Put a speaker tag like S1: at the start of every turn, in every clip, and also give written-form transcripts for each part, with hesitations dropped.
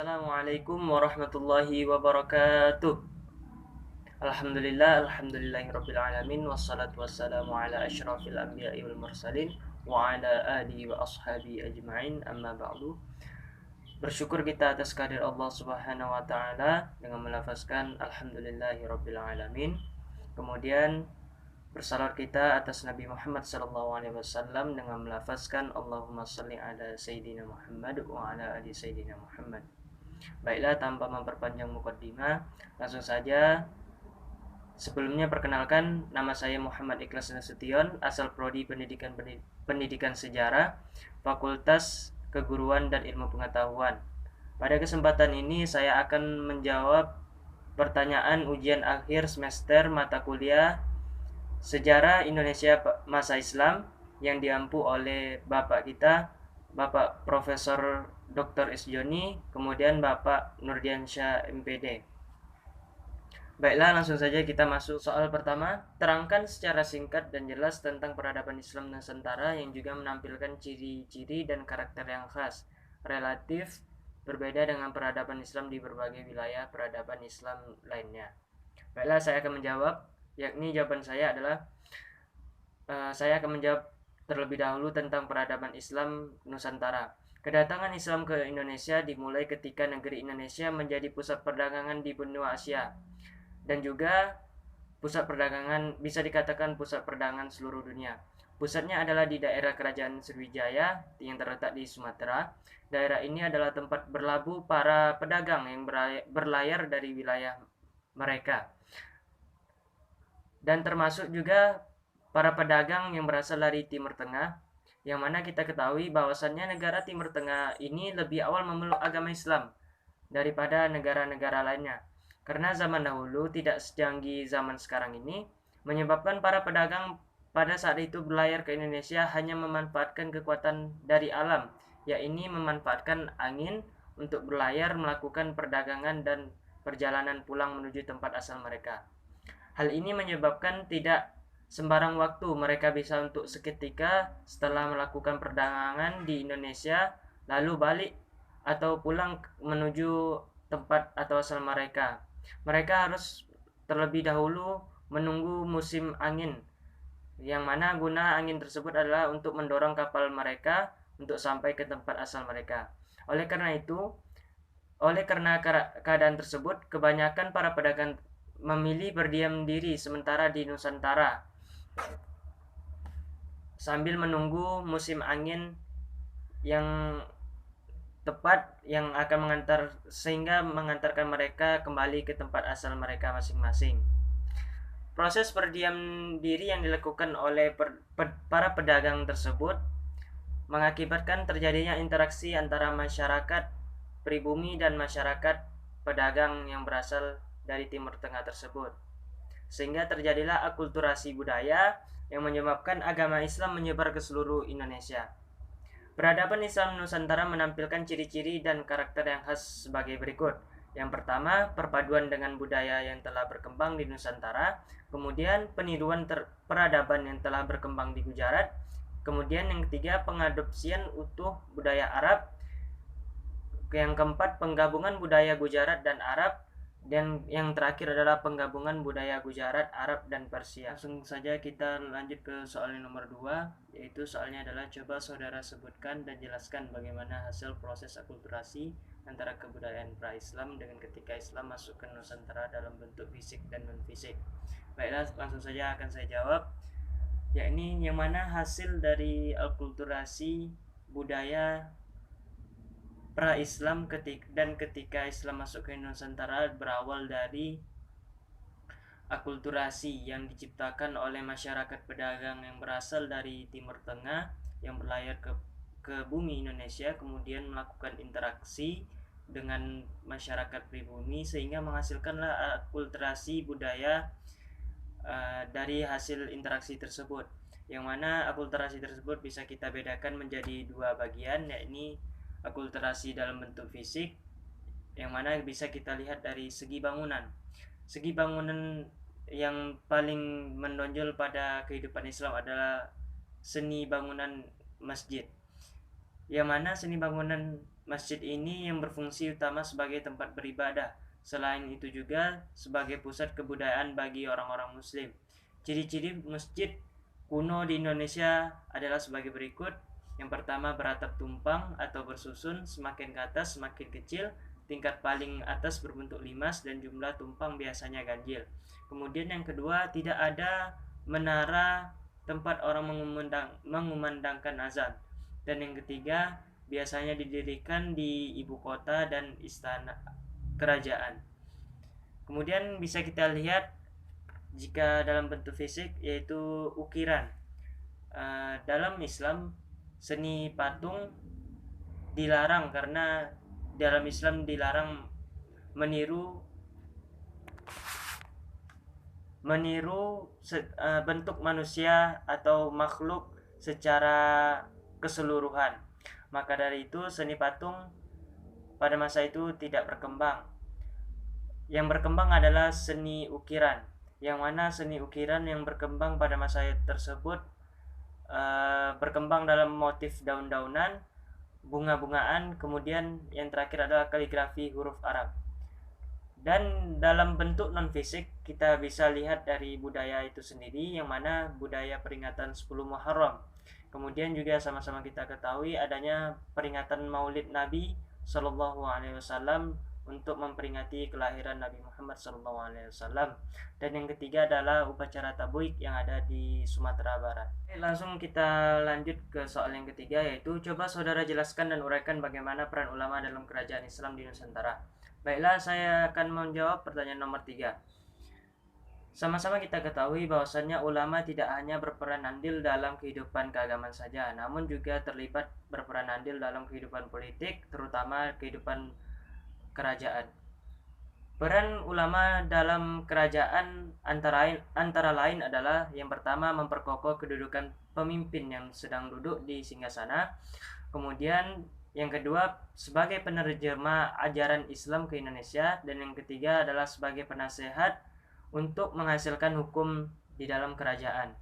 S1: Assalamualaikum warahmatullahi wabarakatuh. Alhamdulillahirabbil alamin wassalatu wassalamu ala asyrafil anbiya'i wal mursalin wa ala alihi wa ashabi ajma'in amma ba'du. Bersyukur kita atas kehadirat Allah Subhanahu wa taala dengan melafazkan alhamdulillahirabbil alamin. Kemudian bersalawat kita atas Nabi Muhammad sallallahu alaihi wasallam dengan melafazkan Allahumma shalli ala sayyidina Muhammad wa ala ali sayyidina Muhammad. Baiklah, tanpa memperpanjang mukaddimah, langsung saja. Sebelumnya perkenalkan, nama saya Muhammad Ikhlas Nasution, asal prodi Pendidikan Sejarah, Fakultas Keguruan dan Ilmu Pengetahuan. Pada kesempatan ini saya akan menjawab pertanyaan ujian akhir semester mata kuliah Sejarah Indonesia Masa Islam yang diampu oleh Bapak kita, Bapak Profesor Dr. S. Joni, kemudian Bapak Nurdiansyah MPD. Baiklah, langsung saja kita masuk soal pertama. Terangkan secara singkat dan jelas tentang peradaban Islam Nusantara yang juga menampilkan ciri-ciri dan karakter yang khas, relatif berbeda dengan peradaban Islam di berbagai wilayah peradaban Islam lainnya. Baiklah, saya akan menjawab, yakni jawaban saya adalah saya akan menjawab terlebih dahulu tentang peradaban Islam Nusantara. Kedatangan Islam ke Indonesia dimulai ketika negeri Indonesia menjadi pusat perdagangan di benua Asia dan juga pusat perdagangan, bisa dikatakan pusat perdagangan seluruh dunia. Pusatnya adalah di daerah Kerajaan Sriwijaya yang terletak di Sumatera. Daerah ini adalah tempat berlabuh para pedagang yang berlayar dari wilayah mereka. Dan termasuk juga para pedagang yang berasal dari Timur Tengah, yang mana kita ketahui bahwasannya negara Timur Tengah ini lebih awal memeluk agama Islam daripada negara-negara lainnya. Karena zaman dahulu tidak secanggih zaman sekarang ini, menyebabkan para pedagang pada saat itu berlayar ke Indonesia hanya memanfaatkan kekuatan dari alam, yaitu memanfaatkan angin untuk berlayar, melakukan perdagangan dan perjalanan pulang menuju tempat asal mereka. Hal ini menyebabkan tidak sembarang waktu mereka bisa untuk seketika setelah melakukan perdagangan di Indonesia lalu balik atau pulang menuju tempat atau asal mereka. Mereka harus terlebih dahulu menunggu musim angin, yang mana guna angin tersebut adalah untuk mendorong kapal mereka untuk sampai ke tempat asal mereka. Oleh karena keadaan tersebut, kebanyakan para pedagang memilih berdiam diri sementara di Nusantara sambil menunggu musim angin yang tepat yang akan mengantarkan mereka kembali ke tempat asal mereka masing-masing. Proses berdiam diri yang dilakukan oleh para pedagang tersebut mengakibatkan terjadinya interaksi antara masyarakat pribumi dan masyarakat pedagang yang berasal dari Timur Tengah tersebut. Sehingga terjadilah akulturasi budaya yang menyebabkan agama Islam menyebar ke seluruh Indonesia. Peradaban Islam Nusantara menampilkan ciri-ciri dan karakter yang khas sebagai berikut. Yang pertama, perpaduan dengan budaya yang telah berkembang di Nusantara. Kemudian, peniruan peradaban yang telah berkembang di Gujarat. Kemudian yang ketiga, pengadopsian utuh budaya Arab. Yang keempat, penggabungan budaya Gujarat dan Arab. Dan yang terakhir adalah penggabungan budaya Gujarat, Arab, dan Persia. Langsung saja kita lanjut ke soal yang nomor 2, yaitu soalnya adalah coba saudara sebutkan dan jelaskan bagaimana hasil proses akulturasi antara kebudayaan pra-Islam dengan ketika Islam masuk ke Nusantara dalam bentuk fisik dan non-fisik. Baiklah, langsung saja akan saya jawab, yakni yang mana hasil dari akulturasi budaya pra-Islam ketika Islam masuk ke Nusantara berawal dari akulturasi yang diciptakan oleh masyarakat pedagang yang berasal dari Timur Tengah yang berlayar ke bumi Indonesia, kemudian melakukan interaksi dengan masyarakat pribumi sehingga menghasilkanlah akulturasi budaya dari hasil interaksi tersebut, yang mana akulturasi tersebut bisa kita bedakan menjadi dua bagian, yakni akulturasi dalam bentuk fisik yang mana bisa kita lihat dari segi bangunan. Segi bangunan yang paling menonjol pada kehidupan Islam adalah seni bangunan masjid. yang mana seni bangunan masjid ini yang berfungsi utama sebagai tempat beribadah. Selain itu juga sebagai pusat kebudayaan bagi orang-orang muslim. Ciri-ciri masjid kuno di Indonesia adalah sebagai berikut. Yang pertama, beratap tumpang atau bersusun, semakin ke atas semakin kecil. Tingkat paling atas berbentuk limas dan jumlah tumpang biasanya ganjil. Kemudian yang kedua, tidak ada menara tempat orang mengumandangkan azan. Dan yang ketiga, biasanya didirikan di ibu kota dan istana kerajaan. Kemudian bisa kita lihat jika dalam bentuk fisik yaitu ukiran. Dalam Islam seni patung dilarang karena dalam Islam dilarang meniru bentuk manusia atau makhluk secara keseluruhan. Maka dari itu seni patung pada masa itu tidak berkembang. Yang berkembang adalah seni ukiran, yang mana seni ukiran yang berkembang pada masa tersebut berkembang dalam motif daun-daunan, bunga-bungaan, kemudian yang terakhir adalah kaligrafi huruf Arab. Dan dalam bentuk non-fisik kita bisa lihat dari budaya itu sendiri, yang mana budaya peringatan 10 Muharram. Kemudian juga sama-sama kita ketahui adanya peringatan Maulid Nabi Shallallahu Alaihi Wasallam untuk memperingati kelahiran Nabi Muhammad SAW. Dan yang ketiga adalah upacara tabuik yang ada di Sumatera Barat. Langsung kita lanjut ke soal yang ketiga, yaitu coba saudara jelaskan dan uraikan bagaimana peran ulama dalam kerajaan Islam di Nusantara. Baiklah, saya akan menjawab pertanyaan nomor 3. Sama-sama kita ketahui bahwasannya ulama tidak hanya berperan andil dalam kehidupan keagamaan saja, namun juga terlibat berperan andil dalam kehidupan politik, terutama kehidupan kerajaan. Peran ulama dalam kerajaan antara lain adalah yang pertama memperkokoh kedudukan pemimpin yang sedang duduk di singgasana. Kemudian yang kedua sebagai penerjemah ajaran Islam ke Indonesia, dan yang ketiga adalah sebagai penasehat untuk menghasilkan hukum di dalam kerajaan.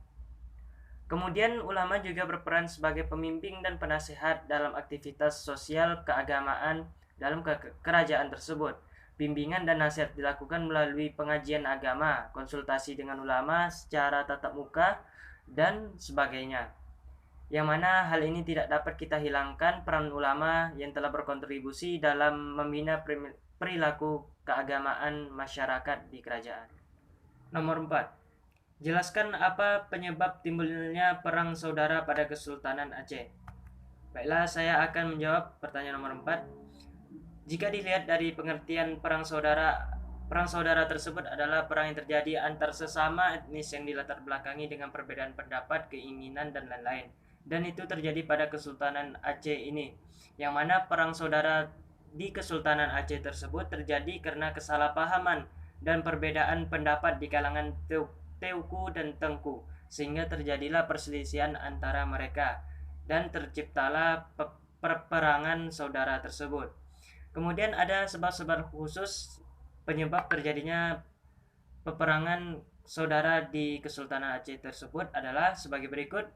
S1: Kemudian ulama juga berperan sebagai pembimbing dan penasehat dalam aktivitas sosial keagamaan dalam kerajaan tersebut. Bimbingan dan nasihat dilakukan melalui pengajian agama, konsultasi dengan ulama secara tatap muka, dan sebagainya. Yang mana hal ini tidak dapat kita hilangkan peran ulama yang telah berkontribusi dalam membina perilaku keagamaan masyarakat di kerajaan. Nomor 4. Jelaskan apa penyebab timbulnya perang saudara pada Kesultanan Aceh. Baiklah, saya akan menjawab pertanyaan nomor 4. Jika dilihat dari pengertian perang saudara tersebut adalah perang yang terjadi antar sesama etnis yang dilatar belakangi dengan perbedaan pendapat, keinginan, dan lain-lain. Dan itu terjadi pada Kesultanan Aceh ini, yang mana perang saudara di Kesultanan Aceh tersebut terjadi karena kesalahpahaman dan perbedaan pendapat di kalangan Teuku dan Tengku, sehingga terjadilah perselisihan antara mereka dan terciptalah peperangan saudara tersebut. Kemudian ada sebab-sebab khusus penyebab terjadinya peperangan saudara di Kesultanan Aceh tersebut adalah sebagai berikut.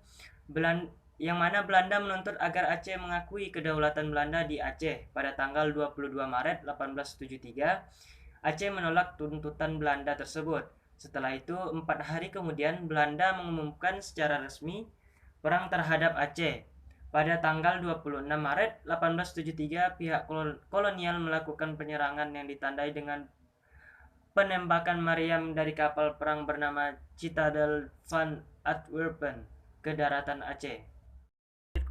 S1: Yang mana Belanda menuntut agar Aceh mengakui kedaulatan Belanda di Aceh pada tanggal 22 Maret 1873. Aceh menolak tuntutan Belanda tersebut. Setelah itu, 4 hari kemudian Belanda mengumumkan secara resmi perang terhadap Aceh. Pada tanggal 26 Maret 1873, pihak kolonial melakukan penyerangan yang ditandai dengan penembakan meriam dari kapal perang bernama Citadel van Antwerpen ke daratan Aceh.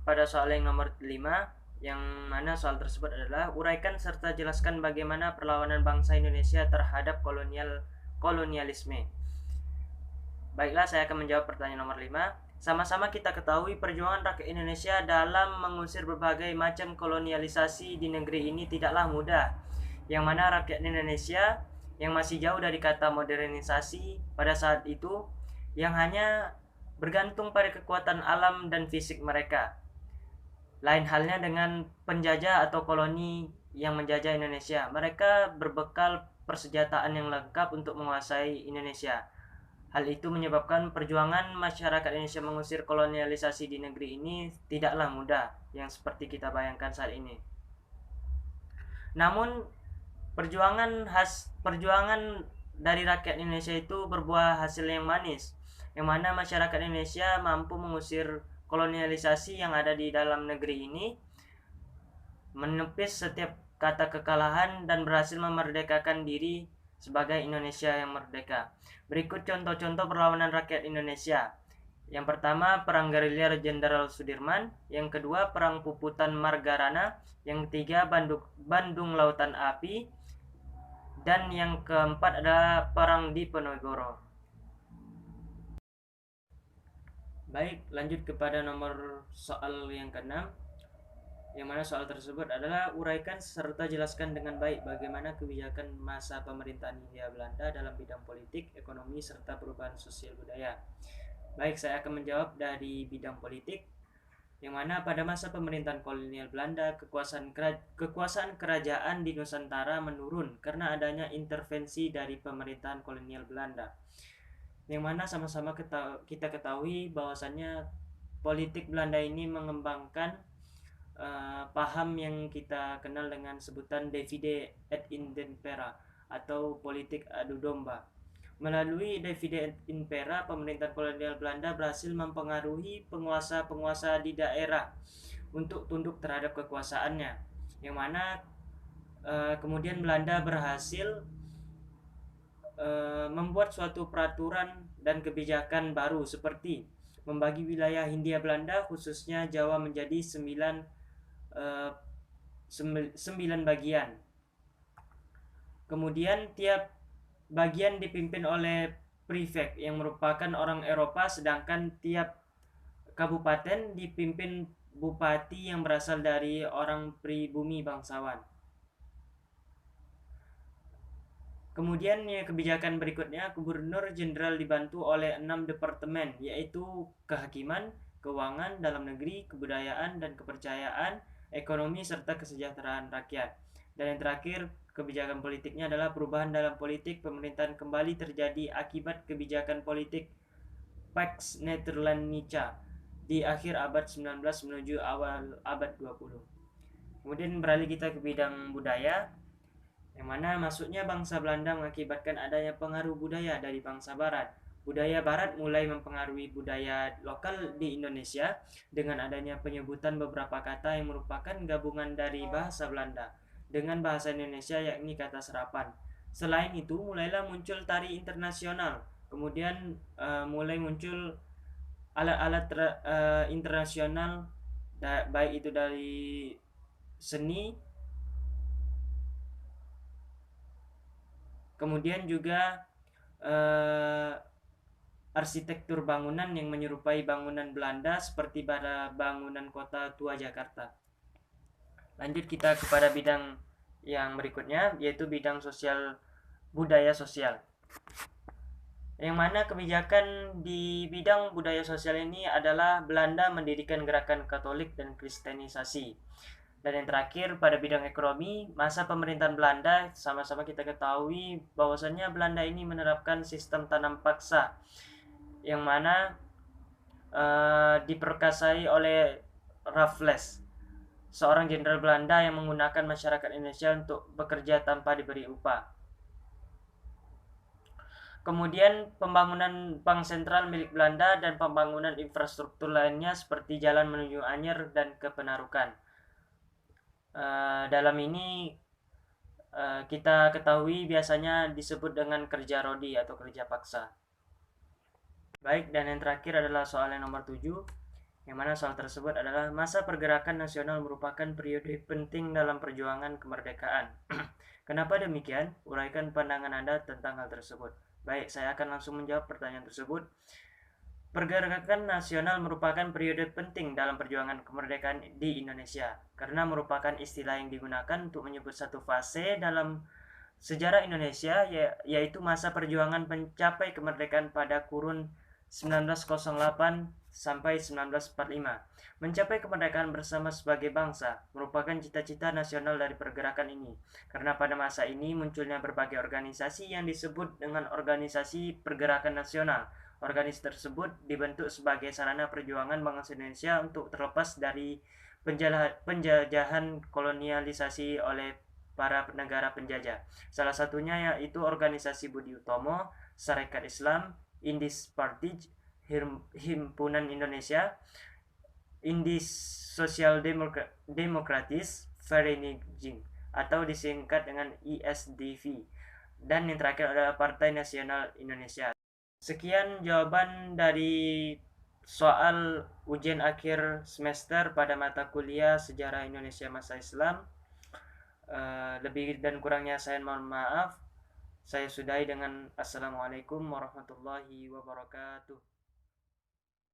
S1: Pada soal yang nomor 5, yang mana soal tersebut adalah uraikan serta jelaskan bagaimana perlawanan bangsa Indonesia terhadap kolonialisme. Baiklah, saya akan menjawab pertanyaan nomor 5. Sama-sama kita ketahui perjuangan rakyat Indonesia dalam mengusir berbagai macam kolonialisasi di negeri ini tidaklah mudah. Yang mana rakyat Indonesia yang masih jauh dari kata modernisasi pada saat itu, yang hanya bergantung pada kekuatan alam dan fisik mereka. Lain halnya dengan penjajah atau koloni yang menjajah Indonesia. Mereka berbekal persenjataan yang lengkap untuk menguasai Indonesia. Hal itu menyebabkan perjuangan masyarakat Indonesia mengusir kolonialisasi di negeri ini tidaklah mudah yang seperti kita bayangkan saat ini. Namun perjuangan dari rakyat Indonesia itu berbuah hasil yang manis, yang mana masyarakat Indonesia mampu mengusir kolonialisasi yang ada di dalam negeri ini, menepis setiap kata kekalahan dan berhasil memerdekakan diri sebagai Indonesia yang merdeka. Berikut contoh-contoh perlawanan rakyat Indonesia. Yang pertama, Perang Gerilya Jenderal Sudirman. Yang kedua, Perang Puputan Margarana. Yang ketiga, Bandung Lautan Api. Dan yang keempat adalah Perang Diponegoro. Baik, lanjut kepada nomor soal yang keenam. Yang mana soal tersebut adalah uraikan serta jelaskan dengan baik bagaimana kebijakan masa pemerintahan Hindia Belanda dalam bidang politik, ekonomi, serta perubahan sosial budaya. Baik, saya akan menjawab dari bidang politik, yang mana pada masa pemerintahan kolonial Belanda, kekuasaan kerajaan di Nusantara menurun karena adanya intervensi dari pemerintahan kolonial Belanda. Yang mana sama-sama kita ketahui bahwasannya politik Belanda ini mengembangkan paham yang kita kenal dengan sebutan divide et impera atau politik adu domba. Melalui divide et impera, pemerintahan kolonial Belanda berhasil mempengaruhi penguasa-penguasa di daerah untuk tunduk terhadap kekuasaannya, yang mana kemudian Belanda berhasil membuat suatu peraturan dan kebijakan baru seperti membagi wilayah Hindia Belanda khususnya Jawa menjadi 9 bagian. Kemudian tiap bagian dipimpin oleh prefek yang merupakan orang Eropa, sedangkan tiap kabupaten dipimpin bupati yang berasal dari orang pribumi bangsawan. Kemudian kebijakan berikutnya, Gubernur Jenderal dibantu oleh 6 departemen, yaitu kehakiman, keuangan, dalam negeri, kebudayaan dan kepercayaan, ekonomi, serta kesejahteraan rakyat. Dan yang terakhir, kebijakan politiknya adalah perubahan dalam politik pemerintahan kembali terjadi akibat kebijakan politik Pax Netherlandica di akhir abad 19 menuju awal abad 20. Kemudian beralih kita ke bidang budaya, yang mana masuknya bangsa Belanda mengakibatkan adanya pengaruh budaya dari bangsa Barat. Budaya Barat mulai mempengaruhi budaya lokal di Indonesia dengan adanya penyebutan beberapa kata yang merupakan gabungan dari bahasa Belanda dengan bahasa Indonesia, yakni kata serapan. Selain itu, mulailah muncul tari internasional. Kemudian mulai muncul alat-alat internasional, baik itu dari seni, kemudian juga arsitektur bangunan yang menyerupai bangunan Belanda seperti pada bangunan kota tua Jakarta. Lanjut kita kepada bidang yang berikutnya, yaitu bidang sosial, budaya sosial. Yang mana kebijakan di bidang budaya sosial ini adalah Belanda mendirikan gerakan Katolik dan Kristenisasi. Dan yang terakhir, pada bidang ekonomi, masa pemerintahan Belanda, sama-sama kita ketahui bahwasannya Belanda ini menerapkan sistem tanam paksa, yang mana diperkasai oleh Raffles, seorang jenderal Belanda yang menggunakan masyarakat Indonesia untuk bekerja tanpa diberi upah. Kemudian pembangunan bank sentral milik Belanda dan pembangunan infrastruktur lainnya seperti jalan menuju Anyer dan ke Penarukan. Dalam ini kita ketahui biasanya disebut dengan kerja rodi atau kerja paksa. Baik, dan yang terakhir adalah soal yang nomor 7, yang mana soal tersebut adalah masa pergerakan nasional merupakan periode penting dalam perjuangan kemerdekaan. Kenapa demikian? Uraikan pandangan Anda tentang hal tersebut. Baik, saya akan langsung menjawab pertanyaan tersebut. Pergerakan nasional merupakan periode penting dalam perjuangan kemerdekaan di Indonesia karena merupakan istilah yang digunakan untuk menyebut satu fase dalam sejarah Indonesia, yaitu masa perjuangan mencapai kemerdekaan pada kurun 1908 sampai 1945. Mencapai kemerdekaan bersama sebagai bangsa merupakan cita-cita nasional dari pergerakan ini, karena pada masa ini munculnya berbagai organisasi yang disebut dengan organisasi pergerakan nasional. Organisasi tersebut dibentuk sebagai sarana perjuangan bangsa Indonesia untuk terlepas dari penjajahan kolonialisasi oleh para negara penjajah. Salah satunya yaitu organisasi Budi Utomo, Sarekat Islam, Indis Party, Himpunan Indonesia, Indis Sosial Demokratis Vereniging atau disingkat dengan ISDV. Dan yang terakhir adalah Partai Nasional Indonesia. Sekian jawaban dari soal ujian akhir semester pada mata kuliah Sejarah Indonesia Masa Islam. Lebih dan kurangnya saya mohon maaf. Saya sudahi dengan Assalamualaikum warahmatullahi wabarakatuh.